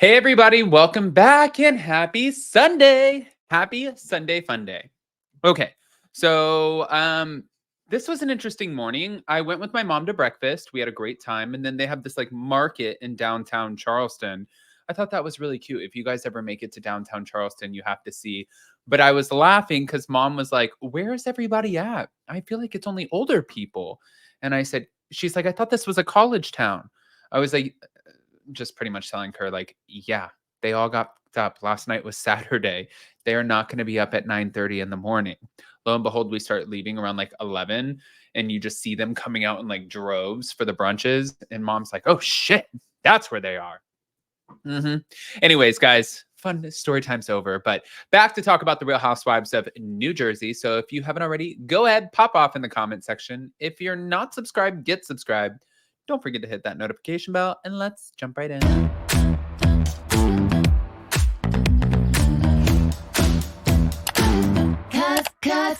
Hey everybody, welcome back and happy Sunday. Happy Sunday fun day. Okay. So this was an interesting morning. I went with my mom to breakfast. We had a great time and then they have this like market in downtown Charleston. I thought that was really cute. If you guys ever make it to downtown Charleston, you have to see. But I was laughing cuz mom was like, "Where is everybody at? I feel like it's only older people." And I said, she's like, "I thought this was a college town." I was like, just pretty much telling her like, yeah, they all got up. Last night was Saturday. They are not going to be up at 9:30 in the morning. Lo and behold, we start leaving around like 11 and you just see them coming out in like droves for the brunches and mom's like, "Oh shit, that's where they are." hmm Anyways, guys, fun story time's over, but back to talk about the Real Housewives of New Jersey. So if you haven't already, go ahead, pop off in the comment section. If you're not subscribed, get subscribed. Don't forget to hit that notification bell and let's jump right in. Cause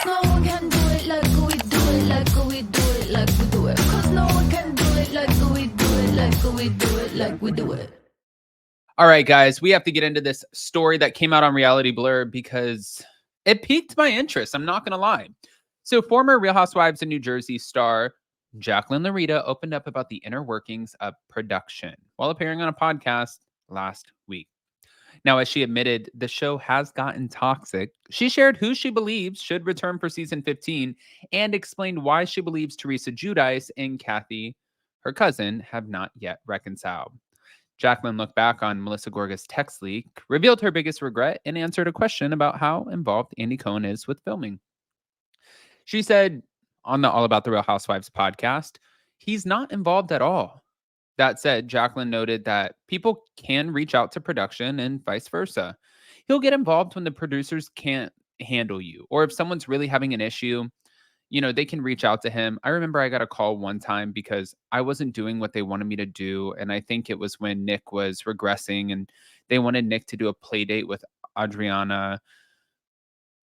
no one can do it like we do it, like we do it, like we do it. Cause no one can do it like we do it, like we do it, like we do it. All right, guys, we have to get into this story that came out on Reality Blur because it piqued my interest. I'm not going to lie. So, former Real Housewives of New Jersey star Jacqueline Larita opened up about the inner workings of production while appearing on a podcast last week. Now, as she admitted, the show has gotten toxic. She shared who she believes should return for season 15 and explained why she believes Teresa Giudice and Kathy, her cousin, have not yet reconciled. Jacqueline looked back on Melissa Gorga's text leak, revealed her biggest regret, and answered a question about how involved Andy Cohen is with filming. She said on the All About the Real Housewives podcast, he's not involved at all. That said, Jacqueline noted that people can reach out to production and vice versa. He'll get involved when the producers can't handle you, or if someone's really having an issue, they can reach out to him. I remember I got a call one time because I wasn't doing what they wanted me to do. And I think it was when Nick was regressing and they wanted Nick to do a play date with Adriana.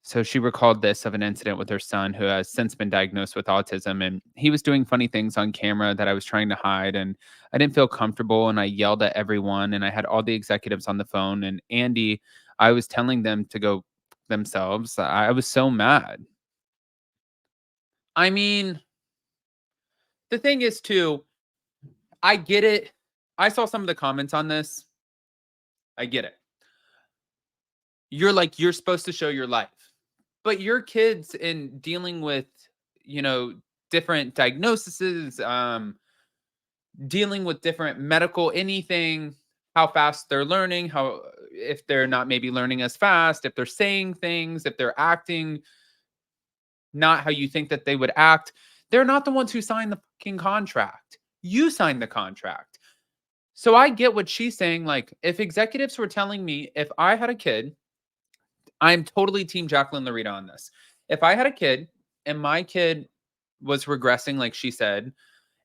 So she recalled this of an incident with her son who has since been diagnosed with autism. And he was doing funny things on camera that I was trying to hide. And I didn't feel comfortable. And I yelled at everyone. And I had all the executives on the phone. And Andy, I was telling them to go themselves. I was so mad. I mean, the thing is, too, I get it. I saw some of the comments on this. I get it. You're supposed to show your life. But your kids in dealing with, you know, different diagnoses, dealing with different medical anything, how fast they're learning, how if they're not maybe learning as fast, if they're saying things, if they're acting not how you think that they would act, they're not the ones who signed the fucking contract. You signed the contract. So I get what she's saying. Like, if executives were telling me if I had a kid, I'm totally team Jacqueline Larita on this. If I had a kid and my kid was regressing, like she said,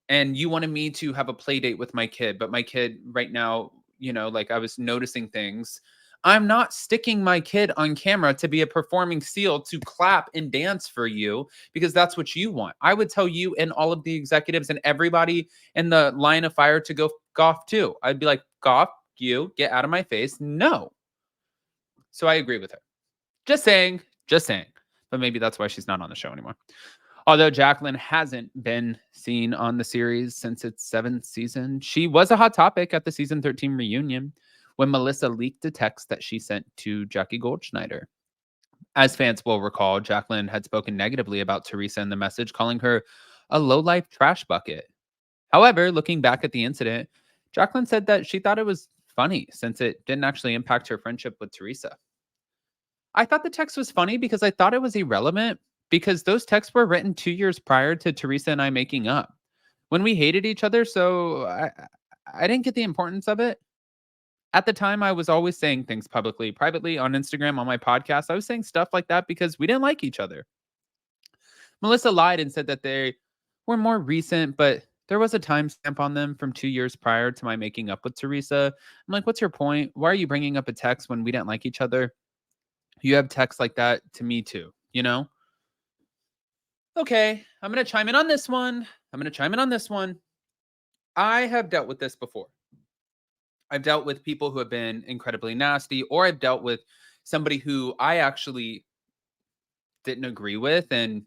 and you wanted me to have a play date with my kid, but my kid right now, like I was noticing things. I'm not sticking my kid on camera to be a performing seal to clap and dance for you because that's what you want. I would tell you and all of the executives and everybody in the line of fire to go golf too. I'd be like, golf, you get out of my face. No. So I agree with her. Just saying, just saying. But maybe that's why she's not on the show anymore. Although Jacqueline hasn't been seen on the series since its 7th season, she was a hot topic at the season 13 reunion when Melissa leaked a text that she sent to Jackie Goldschneider. As fans will recall, Jacqueline had spoken negatively about Teresa in the message, calling her a low-life trash bucket. However, looking back at the incident, Jacqueline said that she thought it was funny since it didn't actually impact her friendship with Teresa. I thought the text was funny because I thought it was irrelevant because those texts were written 2 years prior to Teresa and I making up when we hated each other. So I didn't get the importance of it. At the time, I was always saying things publicly, privately, on Instagram, on my podcast. I was saying stuff like that because we didn't like each other. Melissa lied and said that they were more recent, but there was a timestamp on them from 2 years prior to my making up with Teresa. I'm like, what's your point? Why are you bringing up a text when we didn't like each other? You have texts like that to me too, Okay, I'm going to chime in on this one. I have dealt with this before. I've dealt with people who have been incredibly nasty, or I've dealt with somebody who I actually didn't agree with and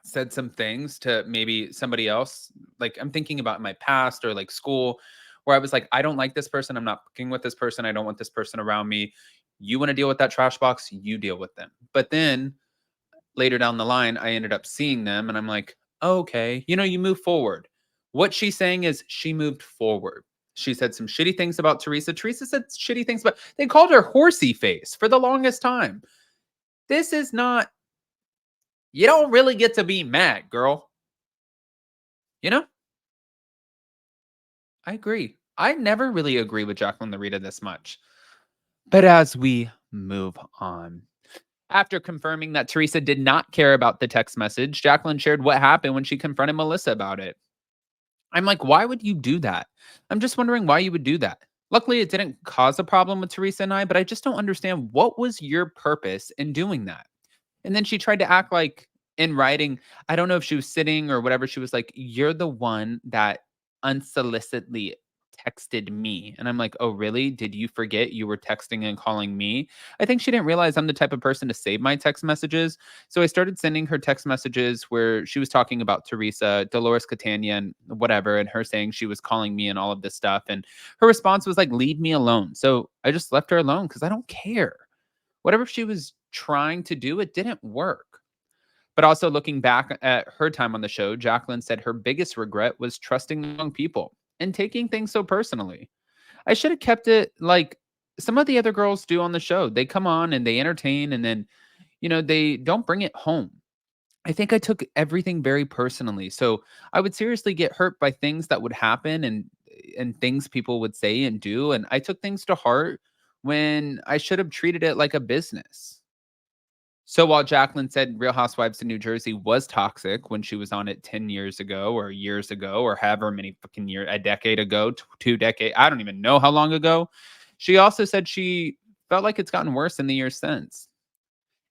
said some things to maybe somebody else. Like I'm thinking about my past or like school where I was like, I don't like this person. I'm not fucking with this person. I don't want this person around me. You want to deal with that trash box, you deal with them. But then later down the line, I ended up seeing them and I'm like, "Oh, okay, you move forward." What she's saying is she moved forward. She said some shitty things about Teresa. Teresa said shitty things, but they called her horsey face for the longest time. This is not, you don't really get to be mad, girl. You know? I agree. I never really agree with Jacqueline Larita this much. But as we move on, after confirming that Teresa did not care about the text message, Jacqueline shared what happened when she confronted Melissa about it. I'm like, why would you do that? I'm just wondering why you would do that. Luckily, it didn't cause a problem with Teresa and I, but I just don't understand what was your purpose in doing that. And then she tried to act like in writing, I don't know if she was sitting or whatever. She was like, "You're the one that unsolicitedly texted me." And I'm like, "Oh, really? Did you forget you were texting and calling me?" I think she didn't realize I'm the type of person to save my text messages. So I started sending her text messages where she was talking about Teresa, Dolores Catania, and whatever, and her saying she was calling me and all of this stuff. And her response was like, "Leave me alone." So I just left her alone because I don't care. Whatever she was trying to do, it didn't work. But also looking back at her time on the show, Jacqueline said her biggest regret was trusting the wrong people and taking things so personally. I should have kept it like some of the other girls do on the show. They come on and they entertain and then, they don't bring it home. I think I took everything very personally. So I would seriously get hurt by things that would happen and things people would say and do. And I took things to heart when I should have treated it like a business. So while Jacqueline said Real Housewives of New Jersey was toxic when she was on it 10 years ago, or however many fucking years, a decade ago, 2 decades, I don't even know how long ago, she also said she felt like it's gotten worse in the years since.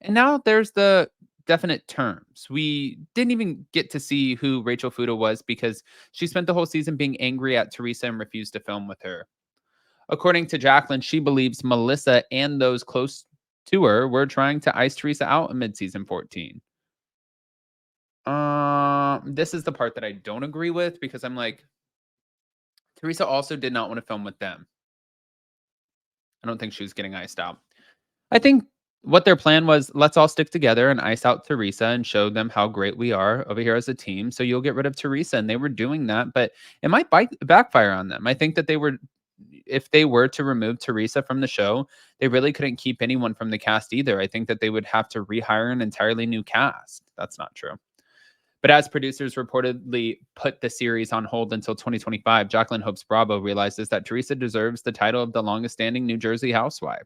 And now there's the definite terms. We didn't even get to see who Rachel Fuda was because she spent the whole season being angry at Teresa and refused to film with her. According to Jacqueline, she believes Melissa and those close to her were trying to ice Teresa out in mid-season 14. This is the part that I don't agree with because I'm like, Teresa also did not want to film with them. I don't think she was getting iced out. I think what their plan was, let's all stick together and ice out Teresa and show them how great we are over here as a team. So you'll get rid of Teresa. And they were doing that, but it might backfire on them. I think that if they were to remove Teresa from the show, they really couldn't keep anyone from the cast either. I think that they would have to rehire an entirely new cast. That's not true. But as producers reportedly put the series on hold until 2025, Jacqueline hopes Bravo realizes that Teresa deserves the title of the longest standing New Jersey housewife.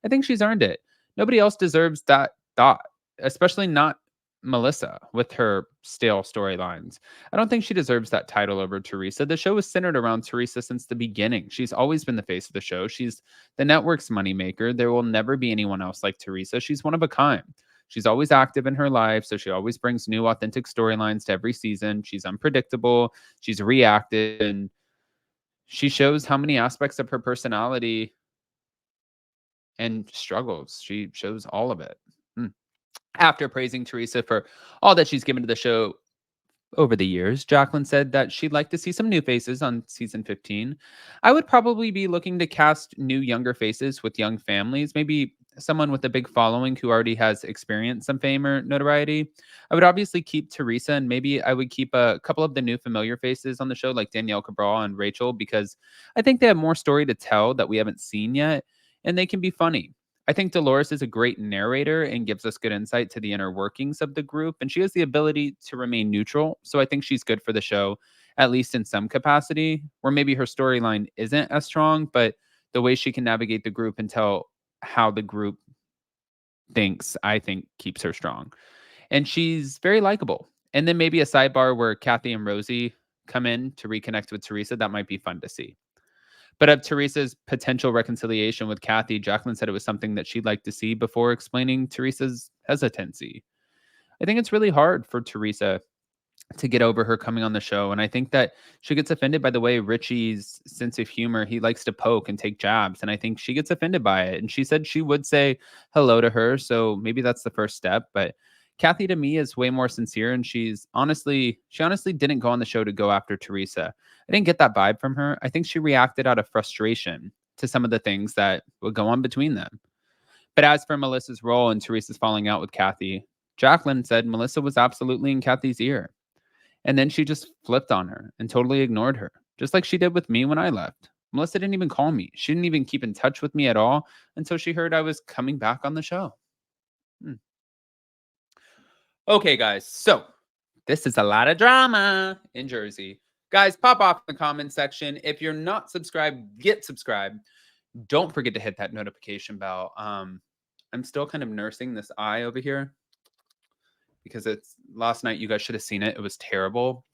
I think she's earned it. Nobody else deserves that thought, especially not Melissa with her stale storylines. I don't think she deserves that title over Teresa. The show is centered around Teresa since the beginning. She's always been the face of the show. She's the network's moneymaker. There will never be anyone else like Teresa. She's one of a kind. She's always active in her life, so she always brings new, authentic storylines to every season. She's unpredictable. She's reactive, and she shows how many aspects of her personality and struggles. She shows all of it. Mm. After praising Teresa for all that she's given to the show over the years, Jacqueline said that she'd like to see some new faces on season 15. I would probably be looking to cast new, younger faces with young families, maybe someone with a big following who already has experienced some fame or notoriety. I would obviously keep Teresa, and maybe I would keep a couple of the new familiar faces on the show, like Danielle Cabral and Rachel, because I think they have more story to tell that we haven't seen yet, and they can be funny. I think Dolores is a great narrator and gives us good insight to the inner workings of the group, and she has the ability to remain neutral. So I think she's good for the show, at least in some capacity, where maybe her storyline isn't as strong, but the way she can navigate the group and tell how the group thinks, I think keeps her strong. And she's very likable. And then maybe a sidebar where Kathy and Rosie come in to reconnect with Teresa. That might be fun to see. But of Teresa's potential reconciliation with Kathy, Jacqueline said it was something that she'd like to see before explaining Teresa's hesitancy. I think it's really hard for Teresa to get over her coming on the show. And I think that she gets offended by the way Richie's sense of humor, he likes to poke and take jabs. And I think she gets offended by it. And she said she would say hello to her. So maybe that's the first step. But Kathy to me is way more sincere. And she honestly didn't go on the show to go after Teresa. I didn't get that vibe from her. I think she reacted out of frustration to some of the things that would go on between them. But as for Melissa's role in Teresa's falling out with Kathy, Jacqueline said Melissa was absolutely in Kathy's ear. And then she just flipped on her and totally ignored her, just like she did with me when I left. Melissa didn't even call me. She didn't even keep in touch with me at all until she heard I was coming back on the show. Okay, guys. So this is a lot of drama in Jersey. Guys, pop off in the comment section. If you're not subscribed, get subscribed. Don't forget to hit that notification bell. I'm still kind of nursing this eye over here because it's last night. You guys should have seen it. It was terrible.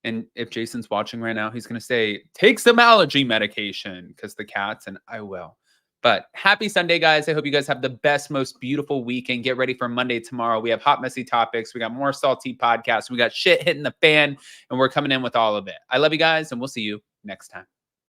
And if Jason's watching right now, he's going to say, take some allergy medication because the cats, and I will. But happy Sunday, guys. I hope you guys have the best, most beautiful weekend. Get ready for Monday tomorrow. We have hot, messy topics. We got more salty podcasts. We got shit hitting the fan, and we're coming in with all of it. I love you guys, and we'll see you next time.